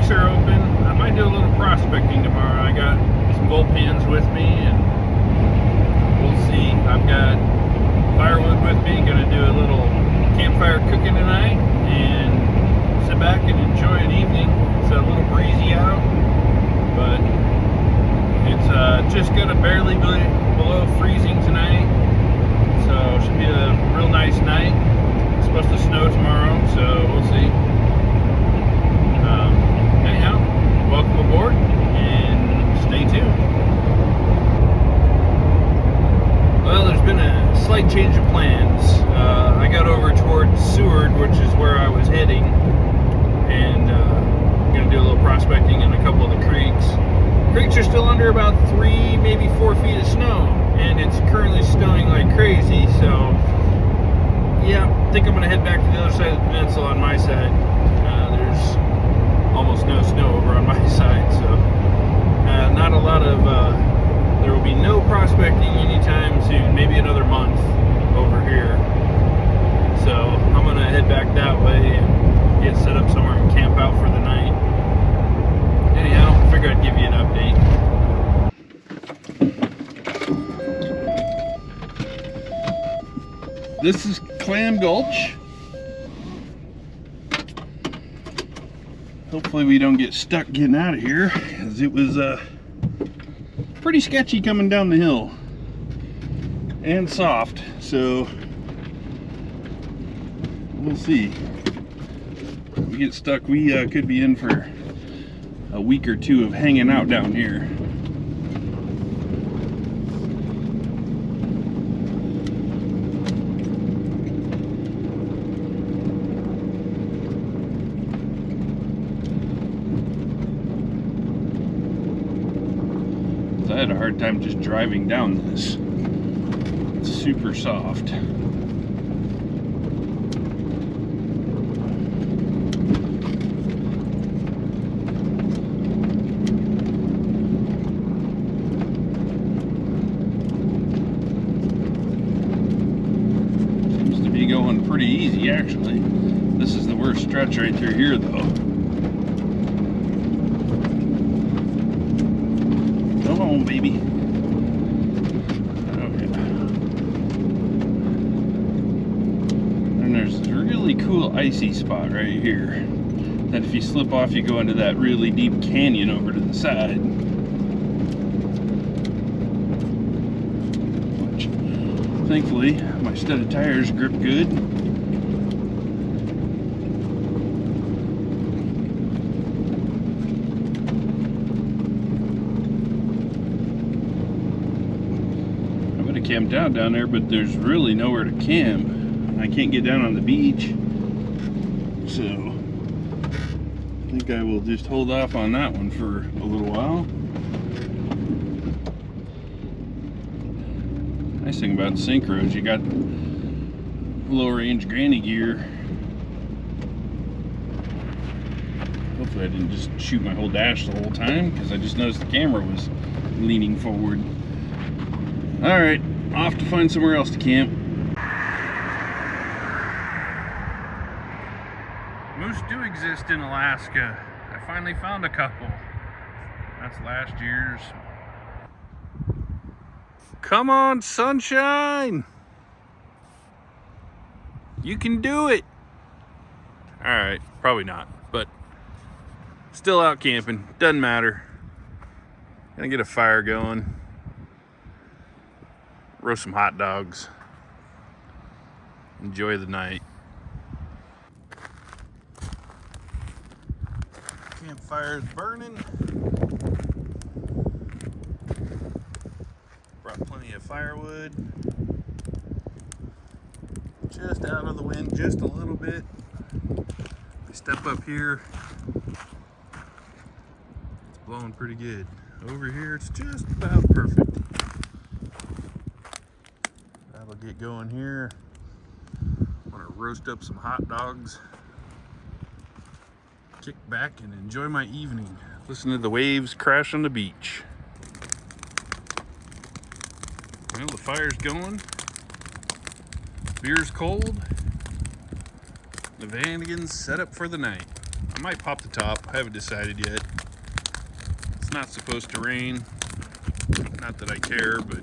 creeks are open. I might do a little prospecting tomorrow. I got some gold pans with me, and we'll see. I've got firewood with me. Gonna do a little campfire cooking tonight and sit back and enjoy an evening. It's a little breezy out, but it's just gonna barely be below freezing tonight, so it should be a real nice night. It's supposed to snow tomorrow, so we'll see. Anyhow, welcome aboard and stay tuned. Well, there's been a slight change of plans. I got over towards Seward, which is where I was heading, and I'm going to do a little prospecting in a couple of the creeks. Creeks are still under about 3, maybe 4 feet of snow, and it's currently snowing like crazy, so yeah, I think I'm going to head back to the other side of the peninsula on my side. There's almost no snow over on my side, so not a lot of, there will be no prospecting anytime soon, maybe another month over here. So I'm going to head back that way and get set up somewhere and camp out for the night. Anyhow, I figured I'd give you an update. This is Clam Gulch. Hopefully we don't get stuck getting out of here, because it was pretty sketchy coming down the hill and soft, so we'll see. If we get stuck, we could be in for a week or two of hanging out down here. I had a hard time just driving down this. It's super soft. Seems to be going pretty easy, actually. This is the worst stretch right through here, though. Come on, baby. Okay. And there's a really cool icy spot right here that if you slip off, you go into that really deep canyon over to the side. Which, thankfully, my studded tires grip good. Camped out down there, but there's really nowhere to camp. I can't get down on the beach, so I think I will just hold off on that one for a little while. Nice thing about syncro is you got low range granny gear. Hopefully I didn't just shoot my whole dash the whole time, because I just noticed the camera was leaning forward. All right, off to find somewhere else to camp. Moose do exist in Alaska. I finally found a couple. That's last year's. Come on, sunshine! You can do it! Alright, probably not, but still out camping. Doesn't matter. Gonna get a fire going. Roast some hot dogs. Enjoy the night. Campfire is burning. Brought plenty of firewood. Just out of the wind just a little bit. We step up here. It's blowing pretty good. Over here it's just about perfect. That'll get going here. I'm gonna roast up some hot dogs, kick back and enjoy my evening. Listen to the waves crash on the beach. Well, the fire's going. Beer's cold. The Vanagon's set up for the night. I might pop the top. I haven't decided yet. It's not supposed to rain. Not that I care, but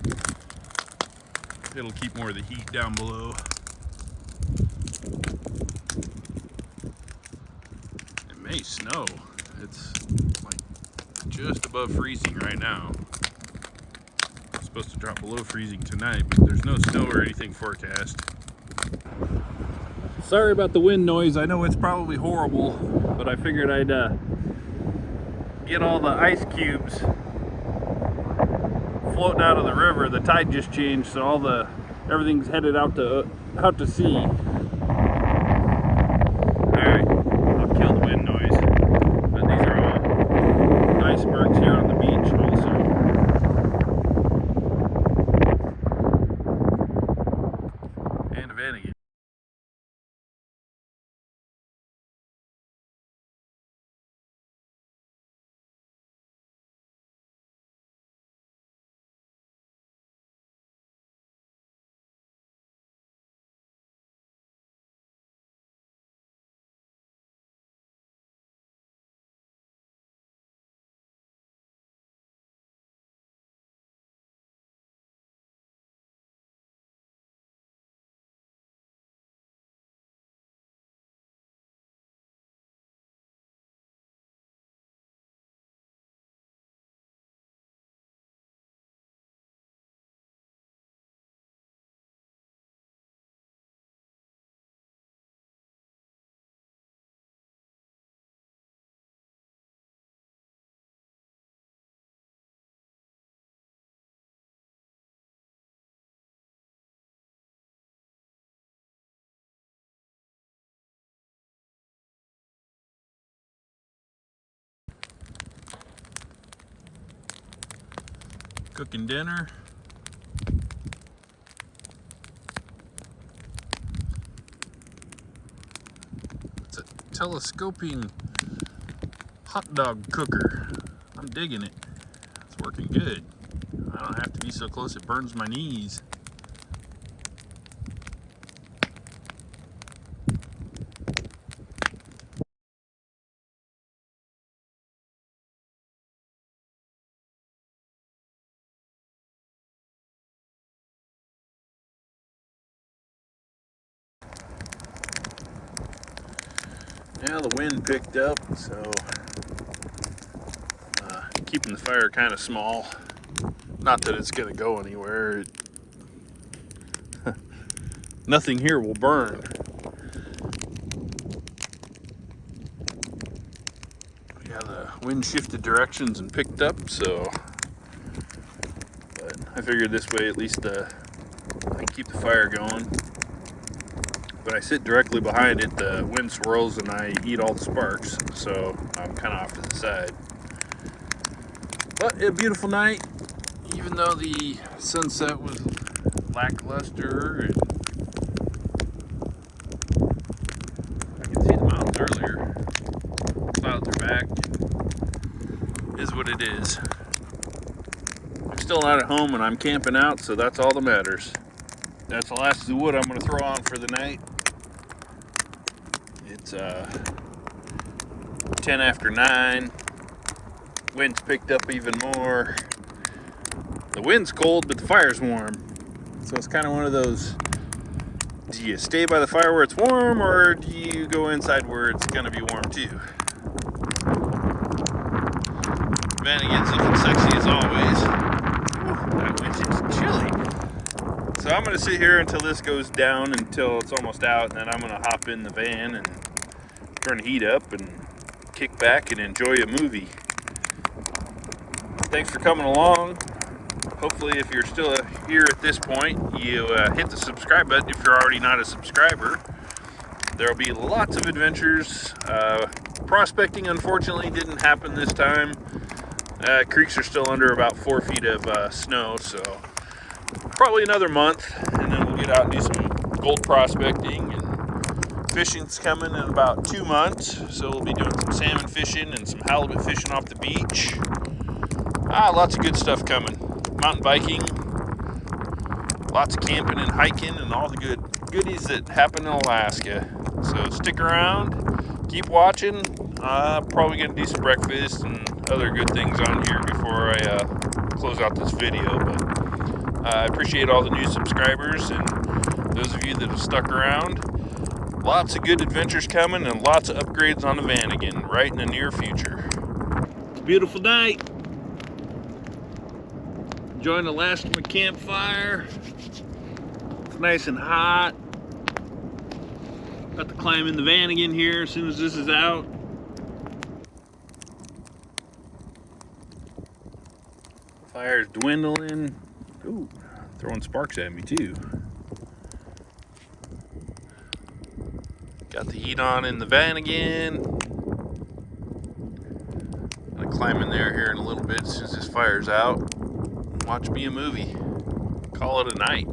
it'll keep more of the heat down below. It may snow. It's like just above freezing right now. It's supposed to drop below freezing tonight, but there's no snow or anything forecast. Sorry about the wind noise. I know it's probably horrible, but I figured I'd get all the ice cubes floating out of the river. The tide just changed, so everything's headed out to sea. Alright, I'll kill the wind noise. But these are all icebergs here on the beach also. And a Vanagon. Cooking dinner. It's a telescoping hot dog cooker. I'm digging it. It's working good. I don't have to be so close it burns my knees. Now the wind picked up, so keeping the fire kind of small. Not that it's going to go anywhere. Nothing here will burn. Yeah, the wind shifted directions and picked up, so. But I figured this way at least I can keep the fire going. But I sit directly behind it, the wind swirls and I eat all the sparks, so I'm kind of off to the side. But a beautiful night, even though the sunset was lackluster. And I could see the mountains earlier. Clouds are back. It is what it is. I'm still not at home and I'm camping out, so that's all that matters. That's the last of the wood I'm going to throw on for the night. It's 10 after 9. Wind's picked up even more. The wind's cold, but the fire's warm. So it's kind of one of those, do you stay by the fire where it's warm, or do you go inside where it's going to be warm too? Vanagon's looking sexy as always. Ooh, that wind is chilly. So I'm going to sit here until this goes down, until it's almost out, and then I'm going to hop in the van and turn the heat up and kick back and enjoy a movie. Thanks for coming along. Hopefully, if you're still here at this point, you hit the subscribe button if you're already not a subscriber. There will be lots of adventures. Prospecting, unfortunately, didn't happen this time. Creeks are still under about 4 feet of snow, so probably another month, and then we'll get out and do some gold prospecting. And fishing's coming in about 2 months, so we'll be doing some salmon fishing and some halibut fishing off the beach. Lots of good stuff coming. Mountain biking, lots of camping and hiking, and all the goodies that happen in Alaska. So stick around, keep watching. I'm probably gonna do some breakfast and other good things on here before I close out this video. But I appreciate all the new subscribers and those of you that have stuck around. Lots of good adventures coming and lots of upgrades on the Vanagon right in the near future. It's a beautiful night. Enjoying the last of my campfire. It's nice and hot. About to climb in the Vanagon here as soon as this is out. Fire's dwindling. Ooh, throwing sparks at me too. Got the heat on in the Vanagon. Gonna climb in there here in a little bit as soon as this fire's out. Watch me a movie. Call it a night.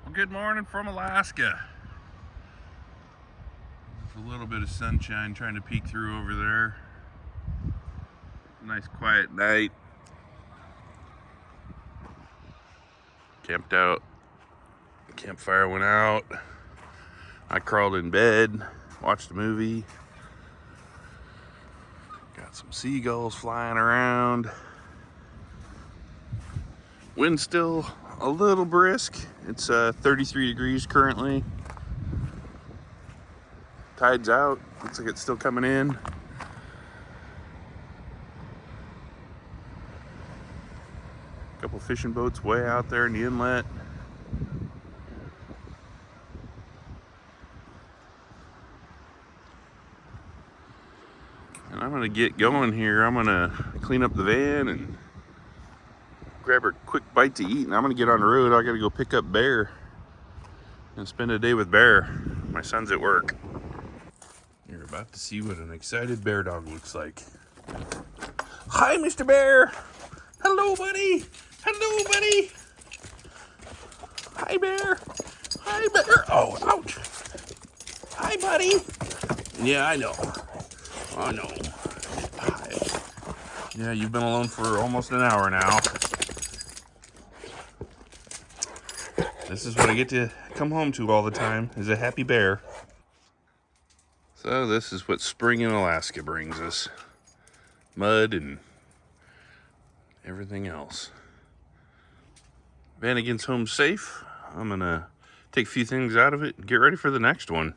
Well, good morning from Alaska. There's a little bit of sunshine trying to peek through over there. Nice quiet night. Camped out. Campfire went out. I crawled in bed, watched a movie. Got some seagulls flying around. Wind's still a little brisk. It's 33 degrees currently. Tide's out. Looks like it's still coming in. Couple fishing boats way out there in the inlet. And I'm gonna get going here. I'm gonna clean up the van and grab a quick bite to eat, and I'm gonna get on the road. I gotta go pick up Bear and spend a day with Bear. My son's at work. You're about to see what an excited bear dog looks like. Hi, Mr. Bear. Hello, buddy. Hello, buddy. Hi, Bear. Hi, Bear. Oh, ouch. Hi, buddy. Yeah, I know. I know. Hi. Yeah, you've been alone for almost an hour now. This is what I get to come home to all the time, is a happy bear. So this is what spring in Alaska brings us. Mud and everything else. Vanagon's home safe. I'm gonna take a few things out of it and get ready for the next one.